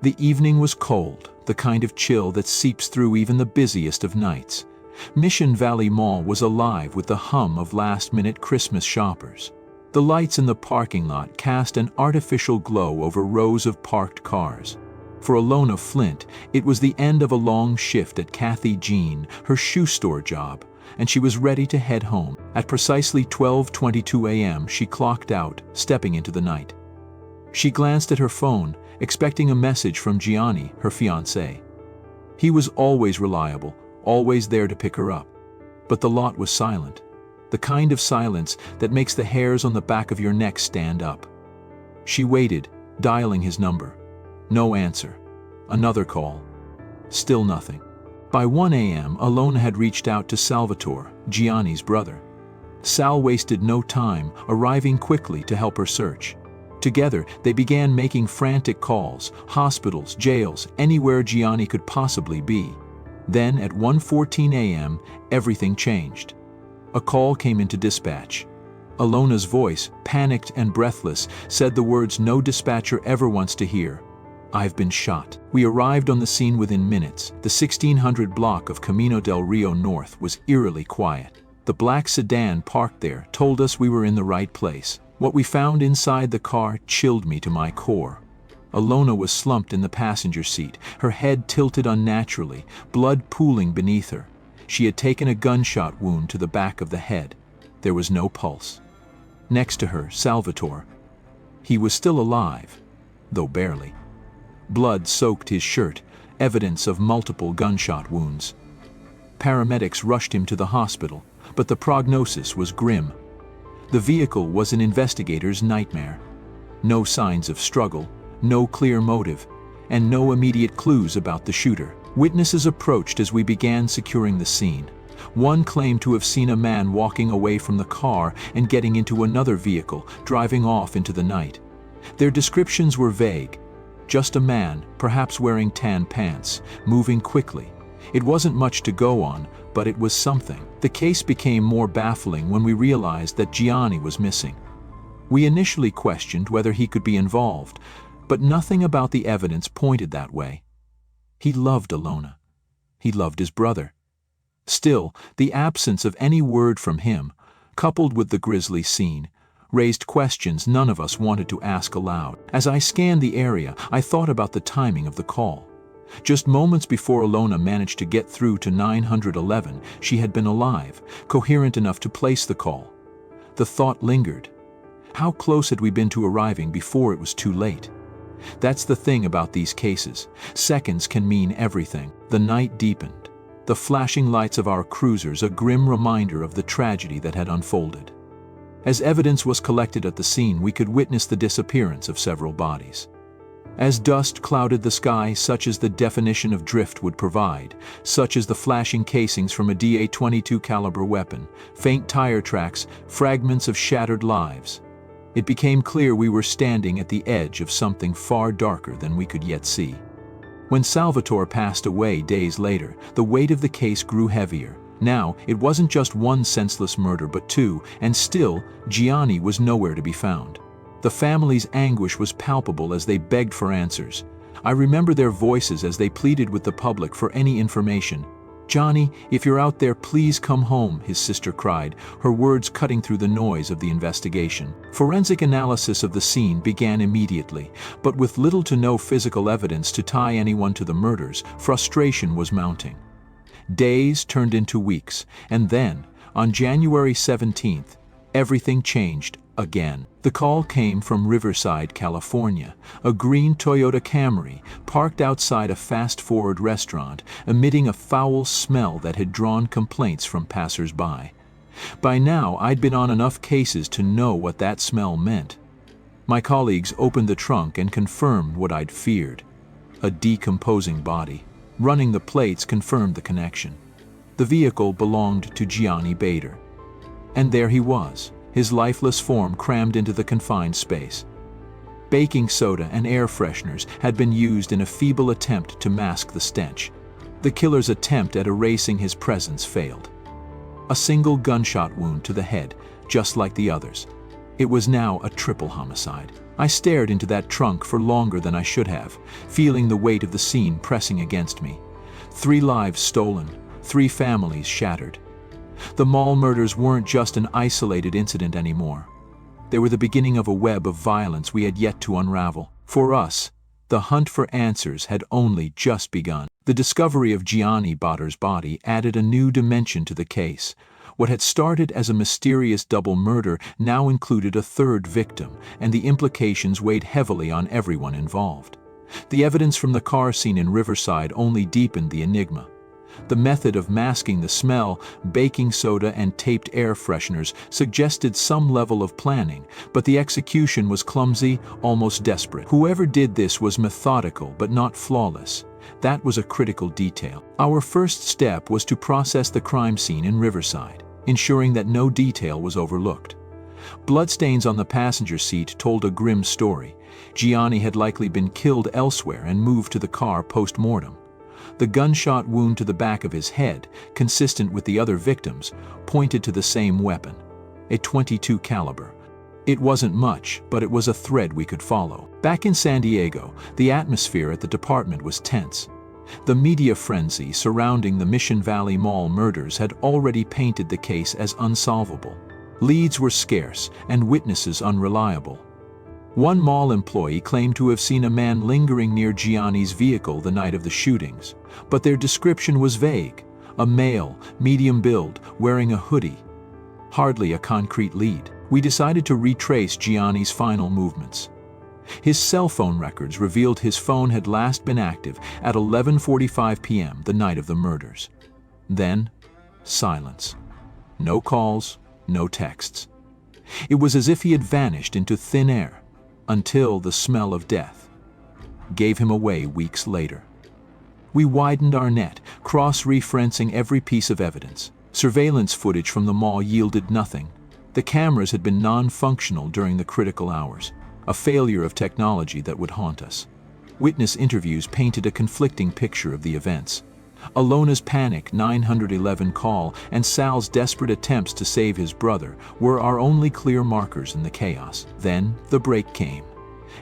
The evening was cold, the kind of chill that seeps through even the busiest of nights. Mission Valley Mall was alive with the hum of last-minute Christmas shoppers. The lights in the parking lot cast an artificial glow over rows of parked cars. For Alona Flint, it was the end of a long shift at Kathy Jean, her shoe store job, and she was ready to head home. At precisely 12:22 a.m., she clocked out, stepping into the night. She glanced at her phone, expecting a message from Giani, her fiancé. He was always reliable, always there to pick her up. But the lot was silent, the kind of silence that makes the hairs on the back of your neck stand up. She waited, dialing his number. No answer. Another call. Still nothing. By 1 a.m., Alona had reached out to Salvatore, Giani's brother. Sal wasted no time, arriving quickly to help her search. Together, they began making frantic calls, hospitals, jails, anywhere Giani could possibly be. Then, at 1:14 a.m., everything changed. A call came into dispatch. Alona's voice, panicked and breathless, said the words no dispatcher ever wants to hear. "I've been shot." We arrived on the scene within minutes. The 1600 block of Camino del Rio North was eerily quiet. The black sedan parked there told us we were in the right place. What we found inside the car chilled me to my core. Alona was slumped in the passenger seat, her head tilted unnaturally, blood pooling beneath her. She had taken a gunshot wound to the back of the head. There was no pulse. Next to her, Salvatore. He was still alive, though barely. Blood soaked his shirt, evidence of multiple gunshot wounds. Paramedics rushed him to the hospital, but the prognosis was grim. The vehicle was an investigator's nightmare. No signs of struggle, no clear motive, and no immediate clues about the shooter. Witnesses approached as we began securing the scene. One claimed to have seen a man walking away from the car and getting into another vehicle, driving off into the night. Their descriptions were vague. Just a man, perhaps wearing tan pants, moving quickly. It wasn't much to go on, but it was something. The case became more baffling when we realized that Giani was missing. We initially questioned whether he could be involved, but nothing about the evidence pointed that way. He loved Alona. He loved his brother. Still, the absence of any word from him, coupled with the grisly scene, raised questions none of us wanted to ask aloud. As I scanned the area, I thought about the timing of the call. Just moments before Alona managed to get through to 911, she had been alive, coherent enough to place the call. The thought lingered. How close had we been to arriving before it was too late? That's the thing about these cases. Seconds can mean everything. The night deepened. The flashing lights of our cruisers a grim reminder of the tragedy that had unfolded. As evidence was collected at the scene, we could witness the disappearance of several bodies. As dust clouded the sky, such as the definition of drift would provide, such as the flashing casings from a .22 caliber weapon, faint tire tracks, fragments of shattered lives, it became clear we were standing at the edge of something far darker than we could yet see. When Salvatore passed away days later, the weight of the case grew heavier. Now, it wasn't just one senseless murder but two, and still, Giani was nowhere to be found. The family's anguish was palpable as they begged for answers. I remember their voices as they pleaded with the public for any information. "Johnny, if you're out there, please come home," his sister cried, her words cutting through the noise of the investigation. Forensic analysis of the scene began immediately, but with little to no physical evidence to tie anyone to the murders, frustration was mounting. Days turned into weeks, and then, on January 17th, everything changed again. The call came from Riverside, California, a green Toyota Camry parked outside a fast-food restaurant, emitting a foul smell that had drawn complaints from passers-by. By now, I'd been on enough cases to know what that smell meant. My colleagues opened the trunk and confirmed what I'd feared: a decomposing body. Running the plates confirmed the connection. The vehicle belonged to Giani Bader. And there he was, his lifeless form crammed into the confined space. Baking soda and air fresheners had been used in a feeble attempt to mask the stench. The killer's attempt at erasing his presence failed. A single gunshot wound to the head, just like the others. It was now a triple homicide. I stared into that trunk for longer than I should have, feeling the weight of the scene pressing against me. 3 lives stolen, 3 families shattered. The mall murders weren't just an isolated incident anymore. They were the beginning of a web of violence we had yet to unravel. For us, the hunt for answers had only just begun. The discovery of Giani Botter's body added a new dimension to the case. What had started as a mysterious double murder now included a third victim, and the implications weighed heavily on everyone involved. The evidence from the car scene in Riverside only deepened the enigma. The method of masking the smell, baking soda and taped air fresheners, suggested some level of planning, but the execution was clumsy, almost desperate. Whoever did this was methodical but not flawless. That was a critical detail. Our first step was to process the crime scene in Riverside, ensuring that no detail was overlooked. Bloodstains on the passenger seat told a grim story. Giani had likely been killed elsewhere and moved to the car post-mortem. The gunshot wound to the back of his head, consistent with the other victims, pointed to the same weapon, a .22 caliber. It wasn't much, but it was a thread we could follow. Back in San Diego, the atmosphere at the department was tense. The media frenzy surrounding the Mission Valley Mall murders had already painted the case as unsolvable. Leads were scarce and witnesses unreliable. One mall employee claimed to have seen a man lingering near Giani's vehicle the night of the shootings, but their description was vague. A male, medium build, wearing a hoodie. Hardly a concrete lead. We decided to retrace Giani's final movements. His cell phone records revealed his phone had last been active at 11:45 p.m. the night of the murders. Then, silence. No calls, no texts. It was as if he had vanished into thin air, until the smell of death gave him away weeks later. We widened our net, cross-referencing every piece of evidence. Surveillance footage from the mall yielded nothing. The cameras had been non-functional during the critical hours, a failure of technology that would haunt us. Witness interviews painted a conflicting picture of the events. Alona's panic 911 call and Sal's desperate attempts to save his brother were our only clear markers in the chaos. Then the break came.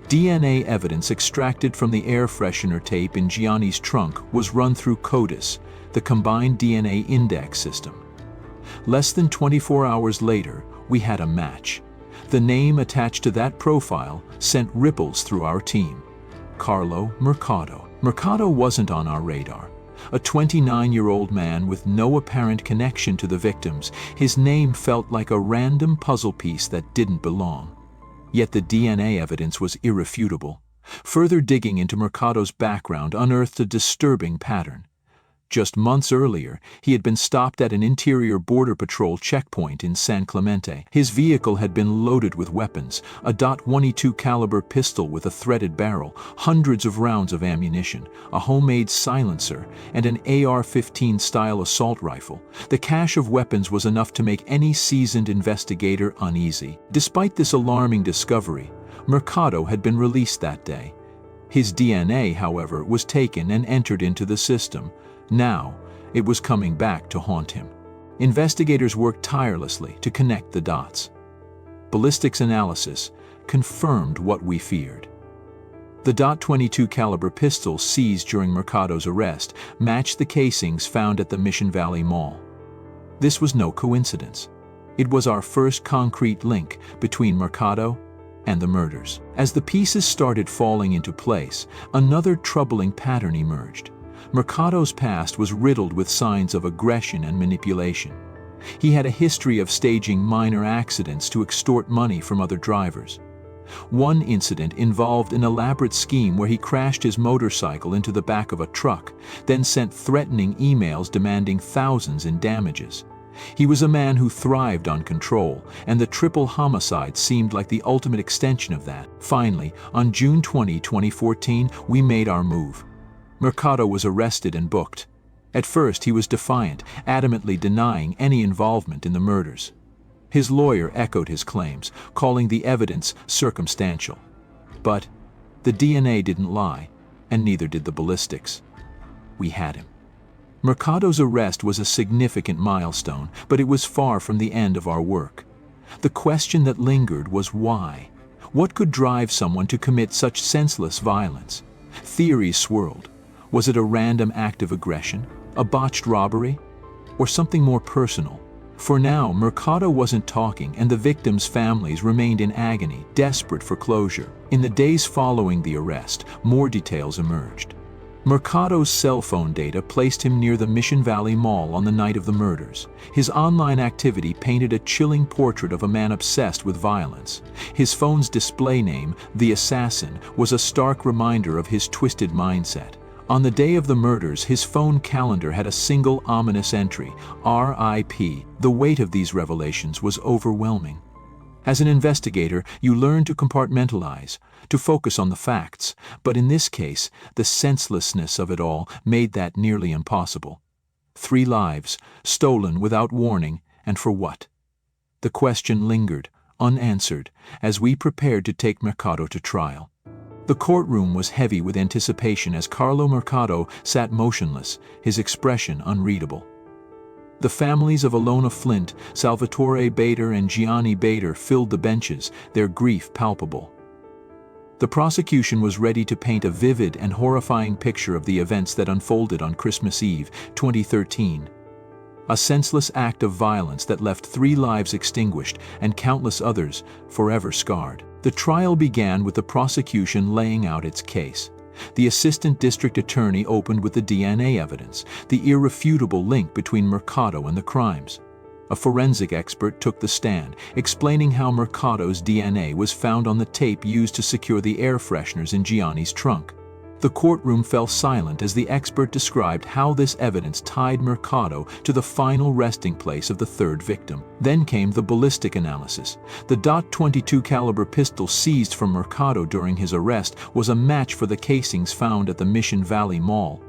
DNA evidence extracted from the air freshener tape in Giani's trunk was run through CODIS, the Combined DNA Index System. Less than 24 hours later, we had a match. The name attached to that profile sent ripples through our team. Carlo Mercado. Mercado wasn't on our radar. A 29-year-old man with no apparent connection to the victims, his name felt like a random puzzle piece that didn't belong. Yet the DNA evidence was irrefutable. Further digging into Mercado's background unearthed a disturbing pattern. Just months earlier, he had been stopped at an interior border patrol checkpoint in San Clemente. His vehicle had been loaded with weapons, a .22 caliber pistol with a threaded barrel, hundreds of rounds of ammunition, a homemade silencer, and an AR-15 style assault rifle. The cache of weapons was enough to make any seasoned investigator uneasy. Despite this alarming discovery, Mercado had been released that day. His DNA, however, was taken and entered into the system. Now, it was coming back to haunt him. Investigators worked tirelessly to connect the dots. Ballistics analysis confirmed what we feared. The .22 caliber pistol seized during Mercado's arrest matched the casings found at the Mission Valley Mall. This was no coincidence. It was our first concrete link between Mercado and the murders. As the pieces started falling into place, another troubling pattern emerged. Mercado's past was riddled with signs of aggression and manipulation. He had a history of staging minor accidents to extort money from other drivers. One incident involved an elaborate scheme where he crashed his motorcycle into the back of a truck, then sent threatening emails demanding thousands in damages. He was a man who thrived on control, and the triple homicide seemed like the ultimate extension of that. Finally, on June 20, 2014, we made our move. Mercado was arrested and booked. At first, he was defiant, adamantly denying any involvement in the murders. His lawyer echoed his claims, calling the evidence circumstantial. But the DNA didn't lie, and neither did the ballistics. We had him. Mercado's arrest was a significant milestone, but it was far from the end of our work. The question that lingered was why? What could drive someone to commit such senseless violence? Theories swirled. Was it a random act of aggression, a botched robbery, or something more personal? For now, Mercado wasn't talking, and the victims' families remained in agony, desperate for closure. In the days following the arrest, more details emerged. Mercado's cell phone data placed him near the Mission Valley Mall on the night of the murders. His online activity painted a chilling portrait of a man obsessed with violence. His phone's display name, The Assassin, was a stark reminder of his twisted mindset. On the day of the murders, his phone calendar had a single ominous entry, RIP. The weight of these revelations was overwhelming. As an investigator, you learn to compartmentalize, to focus on the facts, but in this case, the senselessness of it all made that nearly impossible. 3 lives, stolen without warning, and for what? The question lingered, unanswered, as we prepared to take Mercado to trial. The courtroom was heavy with anticipation as Carlo Mercado sat motionless, his expression unreadable. The families of Alona Flint, Salvatore Bader, and Giani Bader filled the benches, their grief palpable. The prosecution was ready to paint a vivid and horrifying picture of the events that unfolded on Christmas Eve, 2013. A senseless act of violence that left 3 lives extinguished and countless others forever scarred. The trial began with the prosecution laying out its case. The assistant district attorney opened with the DNA evidence, the irrefutable link between Mercado and the crimes. A forensic expert took the stand, explaining how Mercado's DNA was found on the tape used to secure the air fresheners in Giani's trunk. The courtroom fell silent as the expert described how this evidence tied Mercado to the final resting place of the 3rd victim. Then came the ballistic analysis. The .22 caliber pistol seized from Mercado during his arrest was a match for the casings found at the Mission Valley Mall.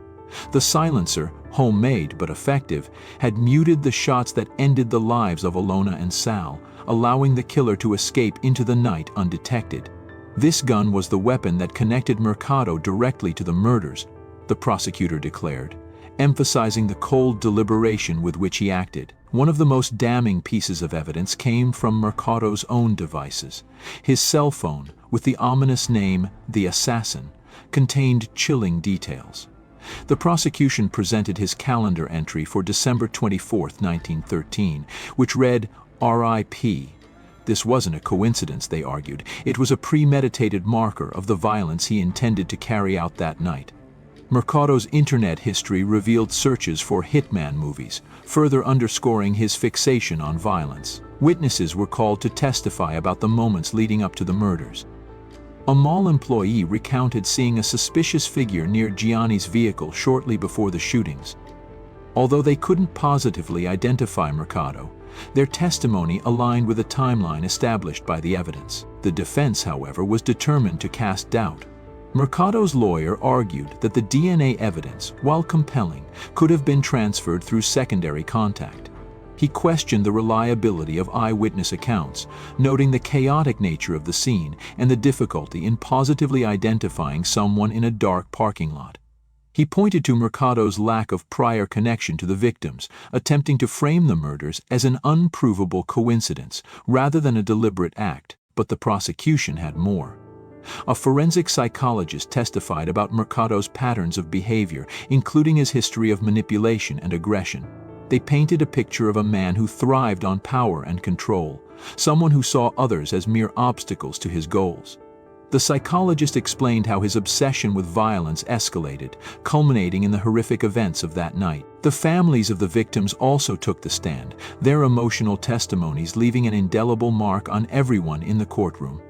The silencer, homemade but effective, had muted the shots that ended the lives of Alona and Sal, allowing the killer to escape into the night undetected. This gun was the weapon that connected Mercado directly to the murders, the prosecutor declared, emphasizing the cold deliberation with which he acted. One of the most damning pieces of evidence came from Mercado's own devices. His cell phone, with the ominous name The Assassin, contained chilling details. The prosecution presented his calendar entry for December 24, 1913, which read RIP. This wasn't a coincidence, they argued. It was a premeditated marker of the violence he intended to carry out that night. Mercado's internet history revealed searches for hitman movies, further underscoring his fixation on violence. Witnesses were called to testify about the moments leading up to the murders. A mall employee recounted seeing a suspicious figure near Giani's vehicle shortly before the shootings. Although they couldn't positively identify Mercado, their testimony aligned with a timeline established by the evidence. The defense, however, was determined to cast doubt. Mercado's lawyer argued that the DNA evidence, while compelling, could have been transferred through secondary contact. He questioned the reliability of eyewitness accounts, noting the chaotic nature of the scene and the difficulty in positively identifying someone in a dark parking lot. He pointed to Mercado's lack of prior connection to the victims, attempting to frame the murders as an unprovable coincidence rather than a deliberate act, but the prosecution had more. A forensic psychologist testified about Mercado's patterns of behavior, including his history of manipulation and aggression. They painted a picture of a man who thrived on power and control, someone who saw others as mere obstacles to his goals. The psychologist explained how his obsession with violence escalated, culminating in the horrific events of that night. The families of the victims also took the stand, their emotional testimonies leaving an indelible mark on everyone in the courtroom.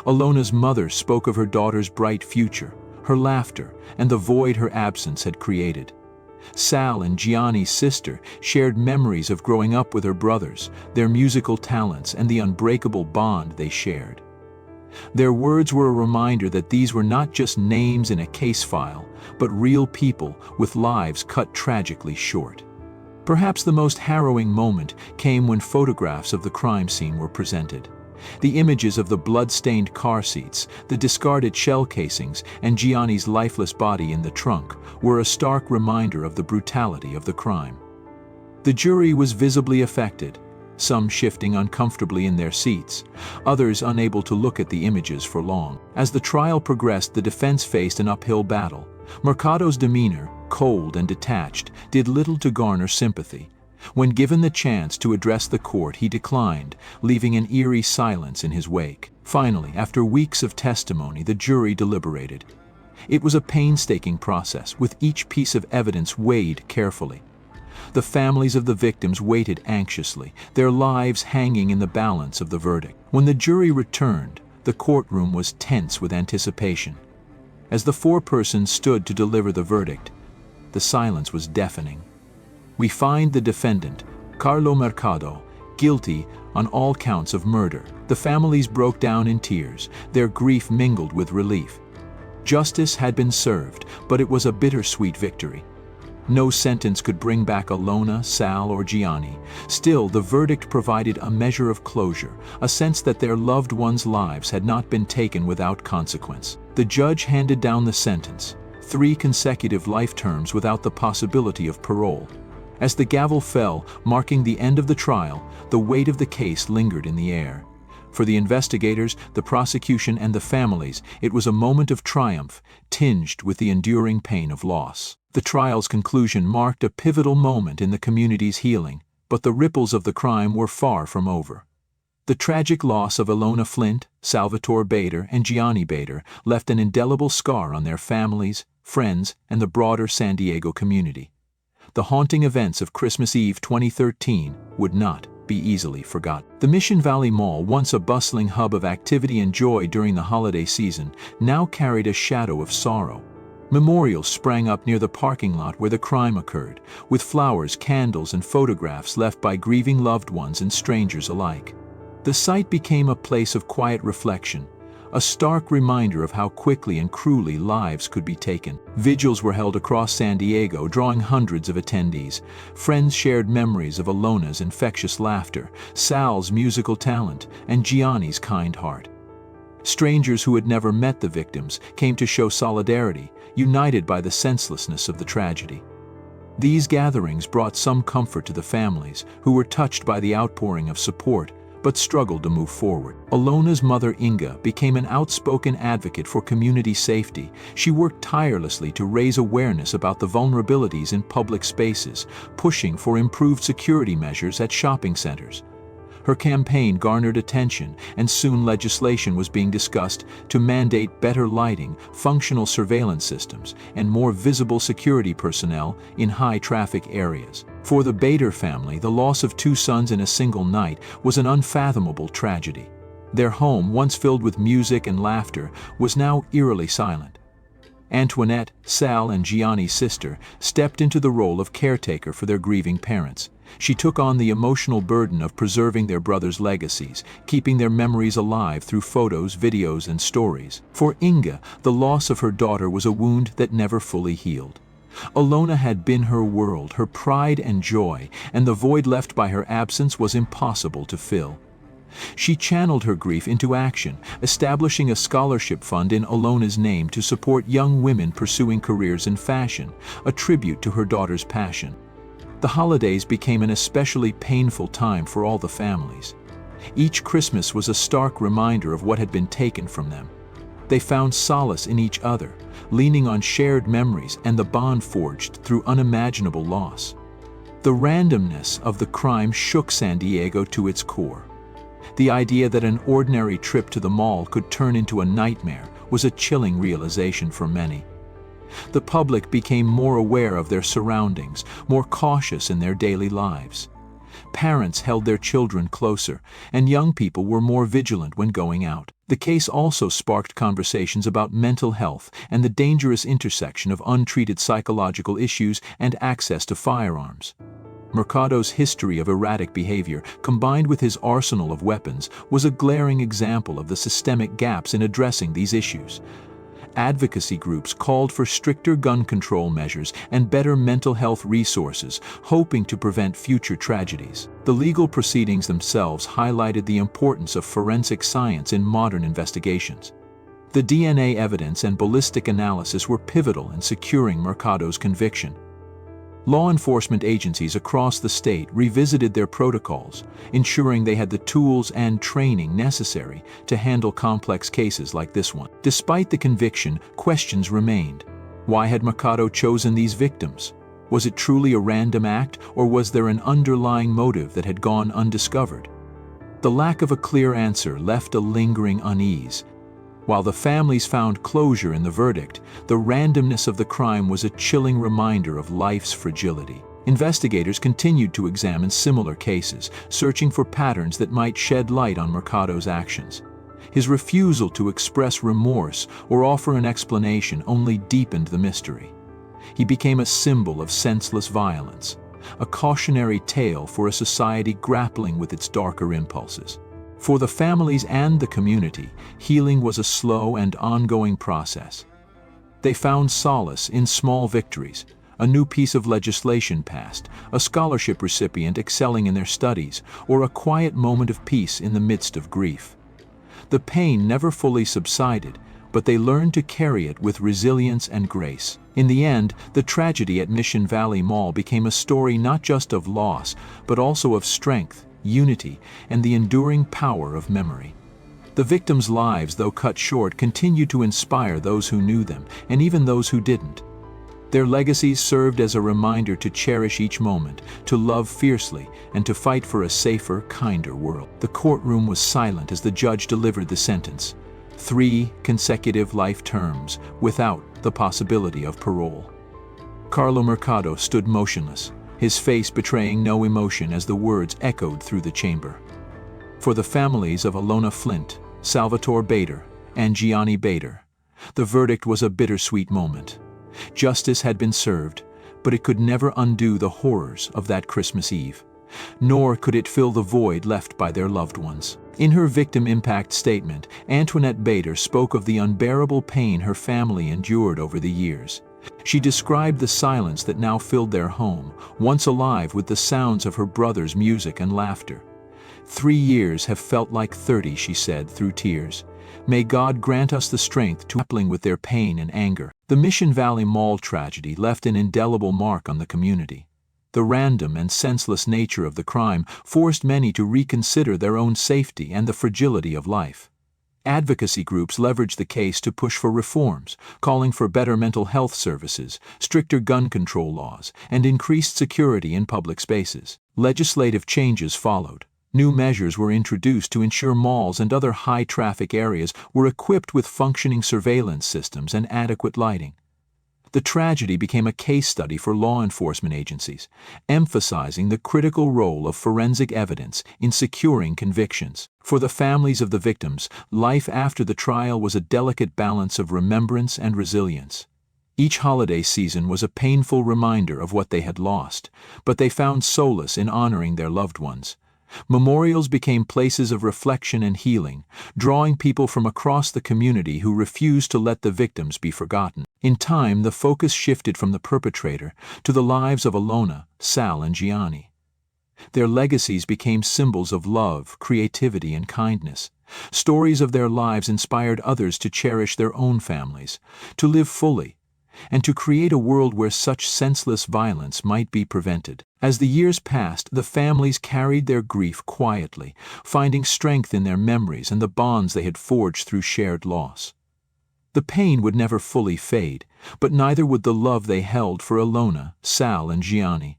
Alona's mother spoke of her daughter's bright future, her laughter, and the void her absence had created. Sal and Giani's sister shared memories of growing up with her brothers, their musical talents, and the unbreakable bond they shared. Their words were a reminder that these were not just names in a case file, but real people with lives cut tragically short. Perhaps the most harrowing moment came when photographs of the crime scene were presented. The images of the blood-stained car seats, the discarded shell casings, and Giani's lifeless body in the trunk were a stark reminder of the brutality of the crime. The jury was visibly affected. some shifting uncomfortably in their seats, others unable to look at the images for long. As the trial progressed, the defense faced an uphill battle. Mercado's demeanor, cold and detached, did little to garner sympathy. When given the chance to address the court, he declined, leaving an eerie silence in his wake. Finally, after weeks of testimony, the jury deliberated. It was a painstaking process, with each piece of evidence weighed carefully. The families of the victims waited anxiously, their lives hanging in the balance of the verdict. When the jury returned, the courtroom was tense with anticipation. As the four persons stood to deliver the verdict, the silence was deafening. We find the defendant, Carlo Mercado, guilty on all counts of murder. The families broke down in tears, their grief mingled with relief. Justice had been served, but it was a bittersweet victory. No sentence could bring back Alona, Sal, or Giani. Still, the verdict provided a measure of closure, a sense that their loved ones' lives had not been taken without consequence. The judge handed down the sentence, 3 consecutive life terms without the possibility of parole. As the gavel fell, marking the end of the trial, the weight of the case lingered in the air. For the investigators, the prosecution, and the families, it was a moment of triumph, tinged with the enduring pain of loss. The trial's conclusion marked a pivotal moment in the community's healing, but the ripples of the crime were far from over. The tragic loss of Alona Flint, Salvatore Bader, and Giani Bader left an indelible scar on their families, friends, and the broader San Diego community. The haunting events of Christmas Eve 2013 would not be easily forgotten. The Mission Valley Mall, once a bustling hub of activity and joy during the holiday season, now carried a shadow of sorrow. Memorials sprang up near the parking lot where the crime occurred, with flowers, candles, and photographs left by grieving loved ones and strangers alike. The site became a place of quiet reflection, a stark reminder of how quickly and cruelly lives could be taken. Vigils were held across San Diego, drawing hundreds of attendees. Friends shared memories of Alona's infectious laughter, Sal's musical talent, and Giani's kind heart. Strangers who had never met the victims came to show solidarity, united by the senselessness of the tragedy. These gatherings brought some comfort to the families, who were touched by the outpouring of support, but struggled to move forward. Alona's mother, Inga, became an outspoken advocate for community safety. She worked tirelessly to raise awareness about the vulnerabilities in public spaces, pushing for improved security measures at shopping centers. Her campaign garnered attention, and soon legislation was being discussed to mandate better lighting, functional surveillance systems, and more visible security personnel in high-traffic areas. For the Bader family, the loss of 2 sons in a single night was an unfathomable tragedy. Their home, once filled with music and laughter, was now eerily silent. Antoinette, Sal, and Giani's sister, stepped into the role of caretaker for their grieving parents. She took on the emotional burden of preserving their brothers' legacies, keeping their memories alive through photos, videos, and stories. For Inga, the loss of her daughter was a wound that never fully healed. Alona had been her world, her pride and joy, and the void left by her absence was impossible to fill. She channeled her grief into action, establishing a scholarship fund in Alona's name to support young women pursuing careers in fashion, a tribute to her daughter's passion. The holidays became an especially painful time for all the families. Each Christmas was a stark reminder of what had been taken from them. They found solace in each other, leaning on shared memories and the bond forged through unimaginable loss. The randomness of the crime shook San Diego to its core. The idea that an ordinary trip to the mall could turn into a nightmare was a chilling realization for many. The public became more aware of their surroundings, more cautious in their daily lives. Parents held their children closer, and young people were more vigilant when going out. The case also sparked conversations about mental health and the dangerous intersection of untreated psychological issues and access to firearms. Mercado's history of erratic behavior, combined with his arsenal of weapons, was a glaring example of the systemic gaps in addressing these issues. Advocacy groups called for stricter gun control measures and better mental health resources, hoping to prevent future tragedies. The legal proceedings themselves highlighted the importance of forensic science in modern investigations. The DNA evidence and ballistic analysis were pivotal in securing Mercado's conviction. Law enforcement agencies across the state revisited their protocols, ensuring they had the tools and training necessary to handle complex cases like this one. Despite the conviction, questions remained. Why had Mercado chosen these victims? Was it truly a random act, or was there an underlying motive that had gone undiscovered? The lack of a clear answer left a lingering unease. While the families found closure in the verdict, the randomness of the crime was a chilling reminder of life's fragility. Investigators continued to examine similar cases, searching for patterns that might shed light on Mercado's actions. His refusal to express remorse or offer an explanation only deepened the mystery. He became a symbol of senseless violence, a cautionary tale for a society grappling with its darker impulses. For the families and the community, healing was a slow and ongoing process. They found solace in small victories: a new piece of legislation passed, a scholarship recipient excelling in their studies, or a quiet moment of peace in the midst of grief. The pain never fully subsided, but they learned to carry it with resilience and grace. In the end, the tragedy at Mission Valley Mall became a story not just of loss, but also of strength, unity, and the enduring power of memory. The victims' lives, though cut short, continued to inspire those who knew them, and even those who didn't. Their legacies served as a reminder to cherish each moment, to love fiercely, and to fight for a safer, kinder world. The courtroom was silent as the judge delivered the sentence: 3 consecutive life terms, without the possibility of parole. Carlo Mercado stood motionless, his face betraying no emotion as the words echoed through the chamber. For the families of Alona Flint, Salvatore Bader, and Giani Bader, the verdict was a bittersweet moment. Justice had been served, but it could never undo the horrors of that Christmas Eve, nor could it fill the void left by their loved ones. In her victim impact statement, Antoinette Bader spoke of the unbearable pain her family endured over the years. She described the silence that now filled their home, once alive with the sounds of her brother's music and laughter. 3 years have felt like 30, she said through tears. May God grant us the strength to grappling with their pain and anger. The Mission Valley Mall tragedy left an indelible mark on the community. The random and senseless nature of the crime forced many to reconsider their own safety and the fragility of life. Advocacy groups leveraged the case to push for reforms, calling for better mental health services, stricter gun control laws, and increased security in public spaces. Legislative changes followed. New measures were introduced to ensure malls and other high-traffic areas were equipped with functioning surveillance systems and adequate lighting. The tragedy became a case study for law enforcement agencies, emphasizing the critical role of forensic evidence in securing convictions. For the families of the victims, life after the trial was a delicate balance of remembrance and resilience. Each holiday season was a painful reminder of what they had lost, but they found solace in honoring their loved ones. Memorials became places of reflection and healing, drawing people from across the community who refused to let the victims be forgotten. In time, the focus shifted from the perpetrator to the lives of Alona, Sal, and Giani. Their legacies became symbols of love, creativity, and kindness. Stories of their lives inspired others to cherish their own families, to live fully, and to create a world where such senseless violence might be prevented. As the years passed, the families carried their grief quietly, finding strength in their memories and the bonds they had forged through shared loss. The pain would never fully fade, but neither would the love they held for Alona, Sal, and Giani.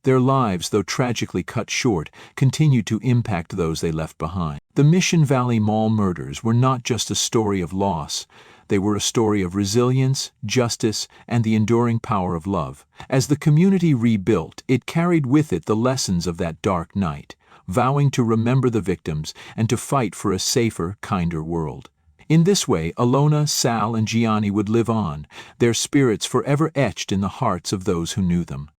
Their lives, though tragically cut short, continued to impact those they left behind. The Mission Valley Mall murders were not just a story of loss. They were a story of resilience, justice, and the enduring power of love. As the community rebuilt, it carried with it the lessons of that dark night, vowing to remember the victims and to fight for a safer, kinder world. In this way, Alona, Sal, and Giani would live on, their spirits forever etched in the hearts of those who knew them.